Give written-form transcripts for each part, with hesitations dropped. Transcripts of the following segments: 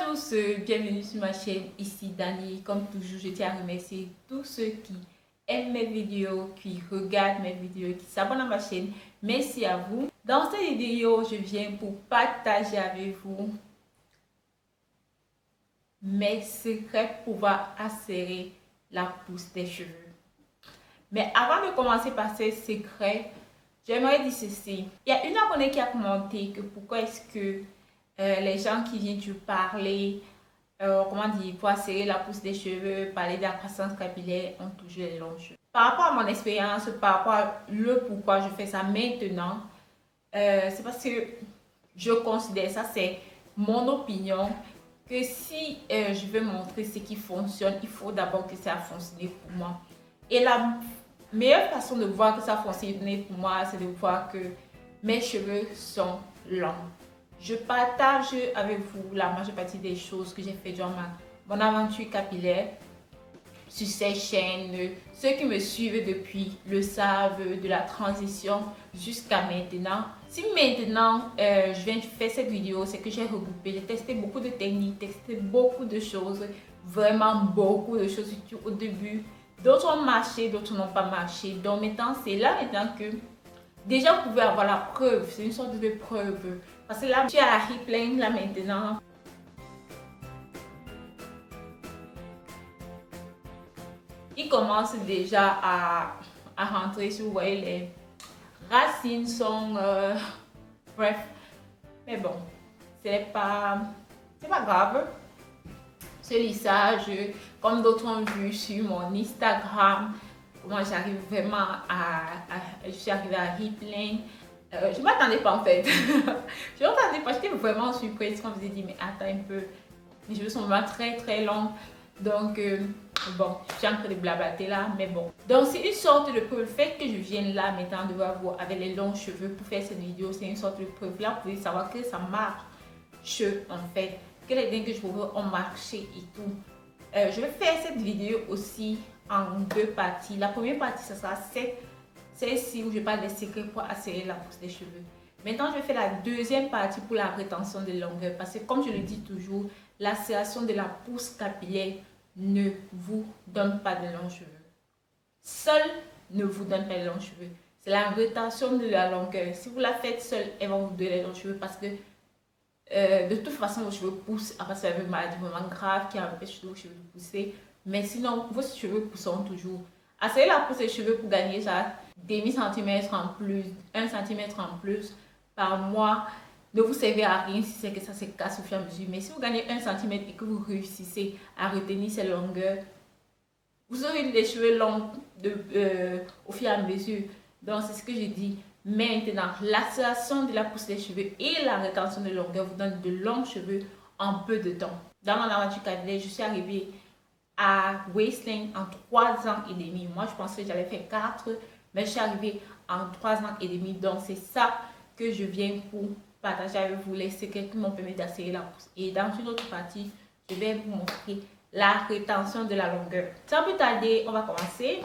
tous, bienvenue sur ma chaîne, ici Dani. Comme toujours, je tiens à remercier tous ceux qui aiment mes vidéos, qui regardent mes vidéos, qui s'abonnent à ma chaîne. Merci à vous. Dans cette vidéo, je viens pour partager avec vous mes secrets pour pouvoir asserrer la pousse des cheveux. Mais avant de commencer par ces secrets, j'aimerais dire ceci. Il y a une abonnée qui a commenté que pourquoi est-ce que les gens qui viennent te parler, comment dire, pour asserrer la pousse des cheveux, parler de la croissance capillaire, ont toujours les longs cheveux. Par rapport à mon expérience, par rapport à le pourquoi je fais ça maintenant, c'est parce que je considère, ça c'est mon opinion, que si je veux montrer ce qui fonctionne, il faut d'abord que ça a fonctionné pour moi. Et la meilleure façon de voir que ça a fonctionné pour moi, c'est de voir que mes cheveux sont longs. Je partage avec vous la majeure partie des choses que j'ai fait durant mon aventure capillaire sur ces chaînes. Ceux qui me suivent depuis le savent, de la transition jusqu'à maintenant. Si maintenant je viens de faire cette vidéo, c'est que j'ai regroupé, j'ai testé beaucoup de techniques, testé beaucoup de choses, vraiment beaucoup de choses au début. D'autres ont marché, d'autres n'ont pas marché. Donc maintenant, c'est là maintenant que déjà vous pouvez avoir la preuve, c'est une sorte de preuve. Parce que là, je suis à Replane là maintenant. Il commence déjà à rentrer, si vous voyez, les racines sont... bref, mais bon, c'est pas grave. Ce lissage, comme d'autres ont vu sur mon Instagram, comment j'arrive vraiment je suis arrivée à Replane. Je ne m'attendais pas en fait. Je ne m'attendais pas, j'étais vraiment surprise quand je vous ai dit, mais attends un peu, mes cheveux sont vraiment très longs. Donc, bon, je suis en train de blablater là, mais bon. Donc, c'est une sorte de preuve. Le fait que je vienne là maintenant de vous avec les longs cheveux pour faire cette vidéo, c'est une sorte de preuve. Là, vous pouvez savoir que ça marche en fait. Que les dingues que je vous ont marché et tout. Je vais faire cette vidéo aussi en deux parties. La première partie, ce sera celle-ci où je parle des secrets pour asserrer la pousse des cheveux. Maintenant, je vais faire la deuxième partie pour la rétention de longueur. Parce que comme je le dis toujours, l'acération de la pousse capillaire ne vous donne pas de longs cheveux. Seule ne vous donne pas de longs cheveux. C'est la rétention de la longueur. Si vous la faites seule, elle va vous donner les longs cheveux parce que de toute façon, vos cheveux poussent. Après, c'est une maladie vraiment grave qui empêche vos cheveux de pousser. Mais sinon, vos cheveux pousseront toujours. Asserrer la pousse des cheveux pour gagner ça, des demi-centimètres en plus, 1 centimètre en plus par mois, ne vous servez à rien si c'est que ça se casse au fur et à mesure. Mais si vous gagnez 1 centimètre et que vous réussissez à retenir ces longueurs, vous aurez des cheveux longs au fur et à mesure. Donc, c'est ce que je dis. Maintenant, l'acération de la pousse des cheveux et la rétention de longueur vous donnent de longs cheveux en peu de temps. Dans mon aventure capillaire, je suis arrivée à Waistline en 3 ans et demi. Moi, je pensais que j'allais faire 4, mais je suis arrivée en 3 ans et demi. Donc, c'est ça que je viens pour partager avec vous, les secrets qui m'ont permis d'assérer la pousse. Et dans une autre partie, je vais vous montrer la rétention de la longueur. Sans plus tarder, on va commencer.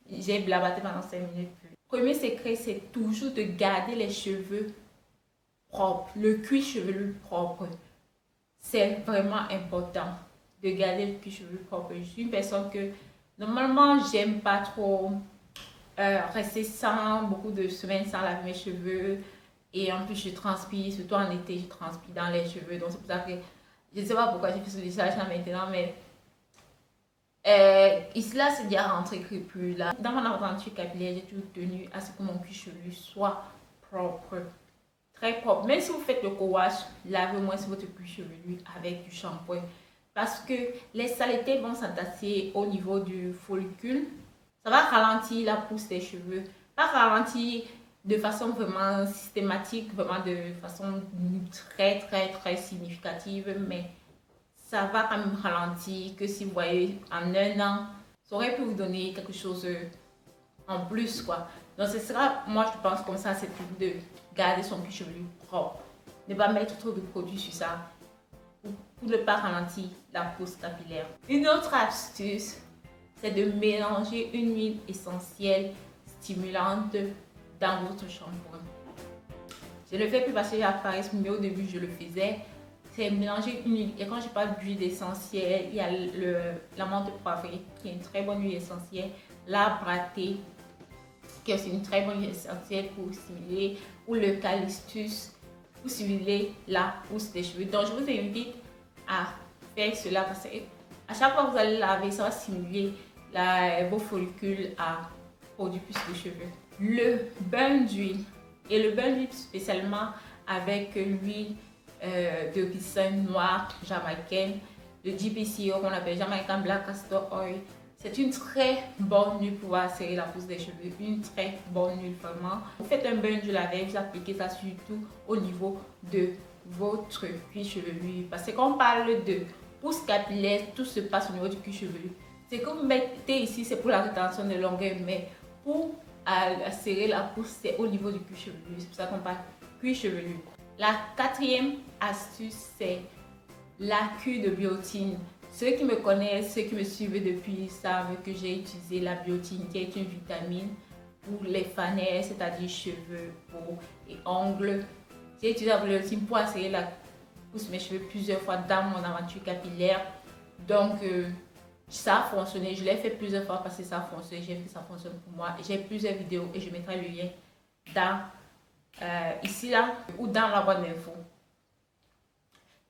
J'ai blabaté pendant 5 minutes. Premier secret, c'est toujours de garder les cheveux propres, le cuir chevelu propre. C'est vraiment important de garder le cuir chevelu propre. Je suis une personne que normalement j'aime pas trop rester sans beaucoup de semaines sans laver mes cheveux. Et en plus je transpire, surtout en été, je transpire dans les cheveux. Donc c'est pour ça que je ne sais pas pourquoi j'ai fait ce lissage là maintenant, mais ici là c'est déjà rentré plus là. Dans mon aventure capillaire, j'ai toujours tenu à ce que mon cuir chevelu soit propre, très propre. Même si vous faites le co-wash, lavez au moins votre cuir chevelu avec du shampoing, parce que les saletés vont s'entasser au niveau du follicule. Ça va ralentir la pousse des cheveux, pas ralentir de façon vraiment systématique, vraiment de façon très significative, mais ça va quand même ralentir, que si vous voyez en 1 an, ça aurait pu vous donner quelque chose en plus quoi. Donc ce sera, moi je pense comme ça, c'est de garder son cuir chevelu propre, ne pas mettre trop de produits sur ça pour ne pas ralentir la pousse capillaire. Une autre astuce, c'est de mélanger une huile essentielle stimulante dans votre shampoing. Je ne le fais plus parce que j'ai la paresse, mais au début je le faisais. c'est mélangé une huile. Et quand je parle d'huile essentielle, il y a la menthe poivrée, qui est une très bonne huile essentielle. L'arbre à thé, qui est aussi une très bonne huile essentielle pour stimuler, ou l'eucalyptus pour stimuler la pousse des cheveux. Donc, je vous invite à faire cela parce que à chaque fois que vous allez laver, ça va stimuler vos follicules à produire plus de cheveux. Le bain d'huile, et le bain d'huile spécialement avec l'huile de ricin noir jamaïcaine, de GPCO qu'on appelle Jamaican Black Castor Oil. C'est une très bonne huile pour serrer la pousse des cheveux, une très bonne huile vraiment. Vous faites un bain d'huile avec, vous appliquez ça surtout au niveau de votre cuir chevelu. Parce que quand on parle de pousse capillaire, tout se passe au niveau du cuir chevelu. Ce que vous mettez ici, c'est pour la rétention de longueur, mais pour serrer la pousse, c'est au niveau du cuir chevelu. C'est pour ça qu'on parle cuir chevelu. La quatrième astuce, c'est la cure de biotine. Ceux qui me connaissent, ceux qui me suivent depuis savent que j'ai utilisé la biotine, qui est une vitamine pour les fanères, c'est-à-dire cheveux, peau et ongles. J'ai utilisé la biotine pour assérer la pousse de mes cheveux plusieurs fois dans mon aventure capillaire. Donc, ça a fonctionné. Je l'ai fait plusieurs fois parce que ça a fonctionné. J'ai vu que ça fonctionne pour moi. J'ai plusieurs vidéos et je mettrai le lien dans ici là ou dans la boîte d'infos.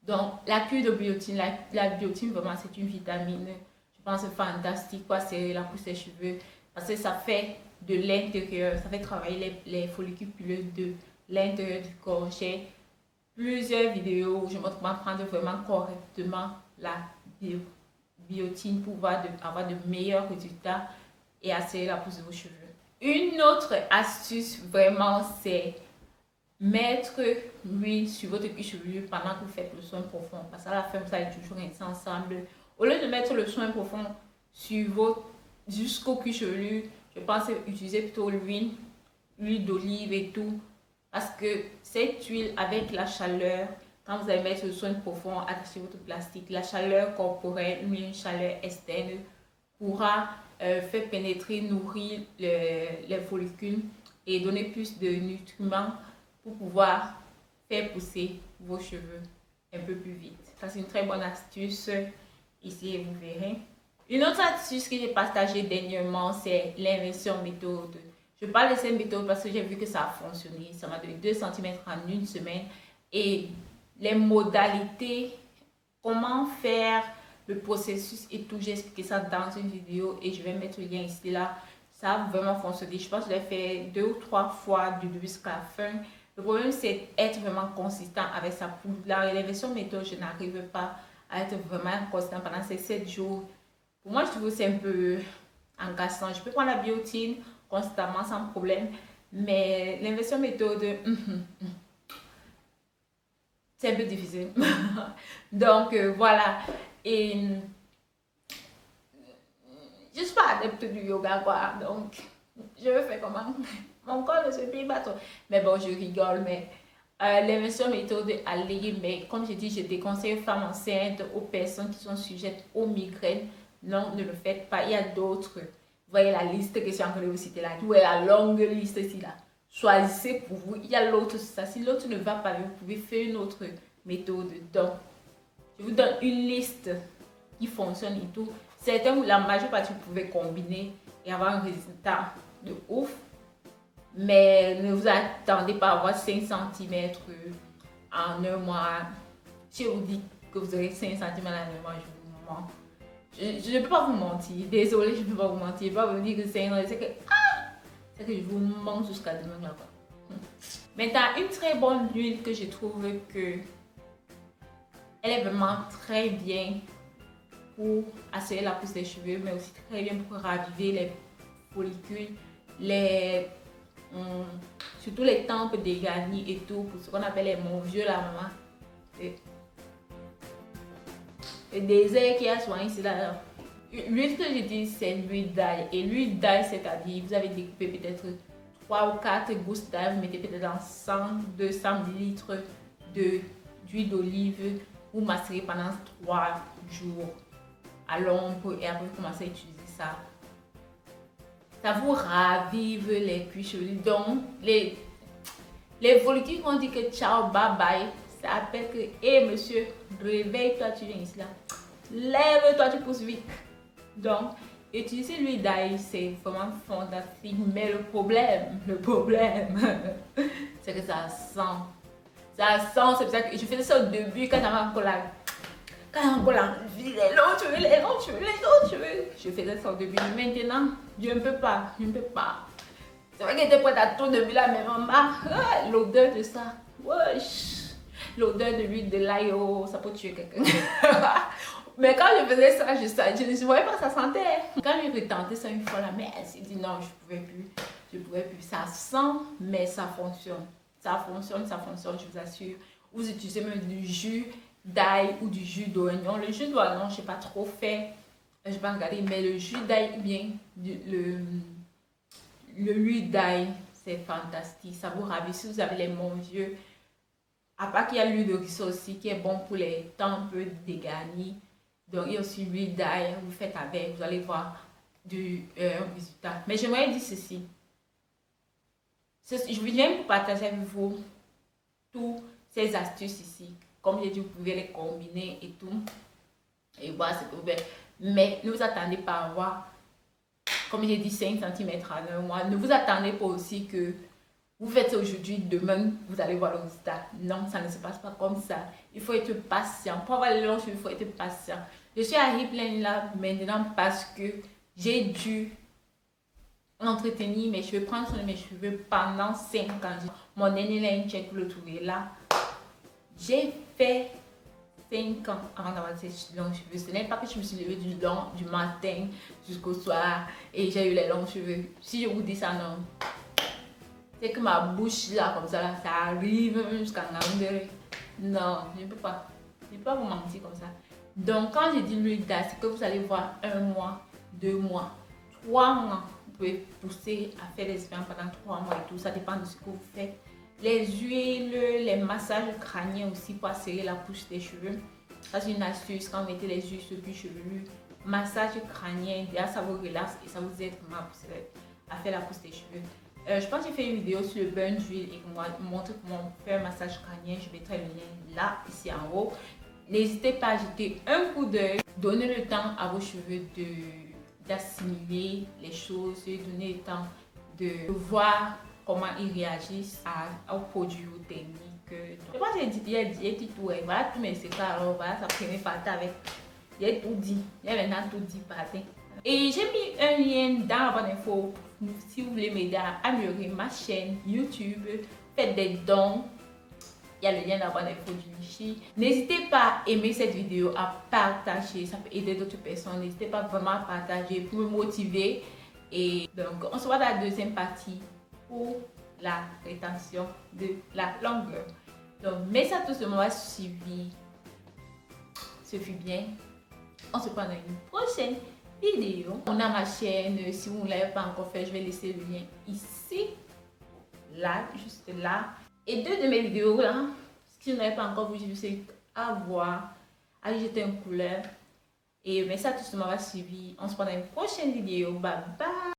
Donc la cure de biotine, la biotine vraiment c'est une vitamine, je pense fantastique pour serrer la pousse des cheveux parce que ça fait de l'intérieur, ça fait travailler les follicules pileux de l'intérieur du corps. J'ai plusieurs vidéos où je montre comment prendre vraiment correctement la biotine pour avoir de meilleurs résultats et serrer la pousse de vos cheveux. Une autre astuce vraiment, c'est mettre l'huile sur votre cuir chevelu pendant que vous faites le soin profond. Parce qu'à la fin, vous allez toujours rincer ensemble. Au lieu de mettre le soin profond jusqu'au cuir chevelu, je pense utiliser plutôt l'huile d'olive et tout. Parce que cette huile, avec la chaleur, quand vous allez mettre le soin profond, attacher votre plastique, la chaleur corporelle, une chaleur externe, pourra faire pénétrer, nourrir les follicules et donner plus de nutriments pour pouvoir faire pousser vos cheveux un peu plus vite. Ça, c'est une très bonne astuce. Ici, vous verrez. Une autre astuce que j'ai partagée dernièrement, c'est l'inversion méthode. Je parle de cette méthode parce que j'ai vu que ça a fonctionné. Ça m'a donné 2 cm en une semaine. Et les modalités, comment faire le processus et tout, j'ai expliqué ça dans une vidéo et je vais mettre le lien ici là. Ça a vraiment fonctionné. Je pense que je l'ai fait 2 ou 3 fois du début jusqu'à la fin. Le problème, c'est être vraiment consistant avec sa poudre. La révélation méthode, je n'arrive pas à être vraiment consistant pendant ces 7 jours. Pour moi, je trouve que c'est un peu encassant. Je peux prendre la biotine constamment sans problème, mais l'inversion méthode, c'est un peu difficile. Donc, voilà. Et je ne suis pas adepte du yoga, quoi. Donc, je veux faire comment? Mon corps ne se plie pas trop. Mais bon, je rigole, mais l'inversion méthode alléguée, mais comme je dis, je déconseille aux femmes enceintes, aux personnes qui sont sujettes aux migraines. Non, ne le faites pas. Il y a d'autres. Vous voyez la liste que je suis en train de vous citer là. Vous voyez la longue liste ici là. Choisissez pour vous. Il y a l'autre, ça. Si l'autre ne va pas, vous pouvez faire une autre méthode. Donc, je vous donne une liste qui fonctionne et tout. Certains, la majeure partie, vous pouvez combiner et avoir un résultat de ouf. Mais ne vous attendez pas à avoir 5 cm en un mois. Si je vous dis que vous aurez 5 cm en un mois, je vous mens. Je ne peux pas vous mentir. Désolée, je ne peux pas vous mentir. Je ne peux pas vous dire que c'est un c'est que je vous mens jusqu'à demain là-bas. Maintenant, une très bonne huile que je trouve que elle est vraiment très bien pour assérer la pousse des cheveux, mais aussi très bien pour raviver les follicules, surtout les tempes dégarnies et tout, pour ce qu'on appelle les mon vieux la maman. Le désert qu'il y a souvent ici là. L'huile que je dis, c'est l'huile d'ail. Et l'huile d'ail, c'est-à-dire, vous avez découpé peut-être 3 ou 4 gousses d'ail, vous mettez peut-être dans 100-200 ml d'huile d'olive, vous macérez pendant 3 jours à l'ombre et après vous commencez à utiliser ça. Ça vous ravive les cuirs chevelus. Donc, les follicules vont dire que ciao, bye bye. Ça appelle que, hé monsieur, réveille-toi, tu viens ici là. Lève-toi, tu pousses vite. Donc, utiliser l'huile d'ail, c'est vraiment fantastique. Mais le problème, c'est que ça sent. Ça sent, c'est pour ça que je faisais ça au début quand j'avais encore l'envie, les longs cheveux. Je faisais ça au début. Maintenant, je ne peux pas. C'est vrai que j'étais prête à tout début là, mais maman, l'odeur de ça, wesh, l'odeur de l'huile de l'ail, oh, ça peut tuer quelqu'un. Mais quand je faisais ça, je ne voyais pas que ça sentait. Quand j'ai retenté ça une fois, la mère elle s'est dit non, je ne pouvais plus. Ça sent, mais ça fonctionne. Ça fonctionne, je vous assure. Vous utilisez même du jus d'ail ou du jus d'oignon. Le jus d'oignon, je n'ai pas trop fait, je vais pas regarder, mais le jus d'ail, bien, l'huile d'ail, c'est fantastique. Ça vous ravit si vous avez les mains vieux. À part qu'il y a l'huile de ricin aussi qui est bon pour les temps un peu dégarnis. Donc il y a aussi l'huile d'ail, vous faites avec, vous allez voir un résultat. Mais j'aimerais dire ceci. Je viens pour partager avec vous toutes ces astuces ici. Comme j'ai dit, vous pouvez les combiner et tout. Et voir ce que vous faites. Mais ne vous attendez pas à avoir, comme j'ai dit, 5 cm en un mois. Ne vous attendez pas aussi que vous faites ça aujourd'hui, demain, vous allez voir le résultat. Non, ça ne se passe pas comme ça. Il faut être patient. Pour avoir les longs cheveux, il faut être patient. Je suis à Ripplen là maintenant parce que j'ai dû entretenir mes cheveux, prendre soin de mes cheveux pendant 5 ans. Mon aîné là, un check, vous le trouvez là. J'ai fait 5 ans avant d'avoir ces longs cheveux. Ce n'est pas que je me suis levée du matin jusqu'au soir et j'ai eu les longs cheveux. Si je vous dis ça, non. C'est que ma bouche là, comme ça, là, ça arrive même jusqu'à Ngambere. Non, je ne peux pas. Je ne peux pas vous mentir comme ça. Donc, quand je dis l'huile d'ail, c'est que vous allez voir 1 mois, 2 mois, 3 mois. Vous pouvez pousser à faire des expériences pendant 3 mois et tout. Ça dépend de ce que vous faites. Les huiles, les massages crâniens aussi pour assérer la pousse des cheveux. Ça, c'est une astuce quand vous mettez les huiles sur le cuir chevelu. Massage crânien, déjà ça vous relaxe et ça vous aide à faire la pousse des cheveux. Je pense que j'ai fait une vidéo sur le bain d'huile et moi montre comment faire un massage crânien. Je mettrai le lien là, ici en haut. N'hésitez pas à jeter un coup d'œil. Donnez le temps à vos cheveux d'assimiler les choses. Donnez le temps de voir comment ils réagissent aux produits ou techniques. Je pense que j'ai dit tout. Voilà tous mes secrets. Alors voilà, ça prenait partie avec. J'ai tout dit. J'ai maintenant tout dit parti. Et j'ai mis un lien dans la barre d'infos si vous voulez m'aider à améliorer ma chaîne YouTube. Faites des dons. Il y a le lien dans la barre d'infos du Nichi. N'hésitez pas à aimer cette vidéo, à partager. Ça peut aider d'autres personnes. N'hésitez pas vraiment à partager pour me motiver. Et donc, on se voit dans la deuxième partie pour la rétention de la longueur. Donc, merci à tous de m'avoir suivi. Ce fut bien. On se voit dans une prochaine vidéo. On a ma chaîne. Si vous ne l'avez pas encore fait, je vais laisser le lien ici. Là, juste là. Et 2 de mes vidéos là, si vous n'avez pas encore vu, je vous invite à voir, à jeter un couleur. Et merci à tous de m'avoir suivi. On se voit dans une prochaine vidéo. Bye bye.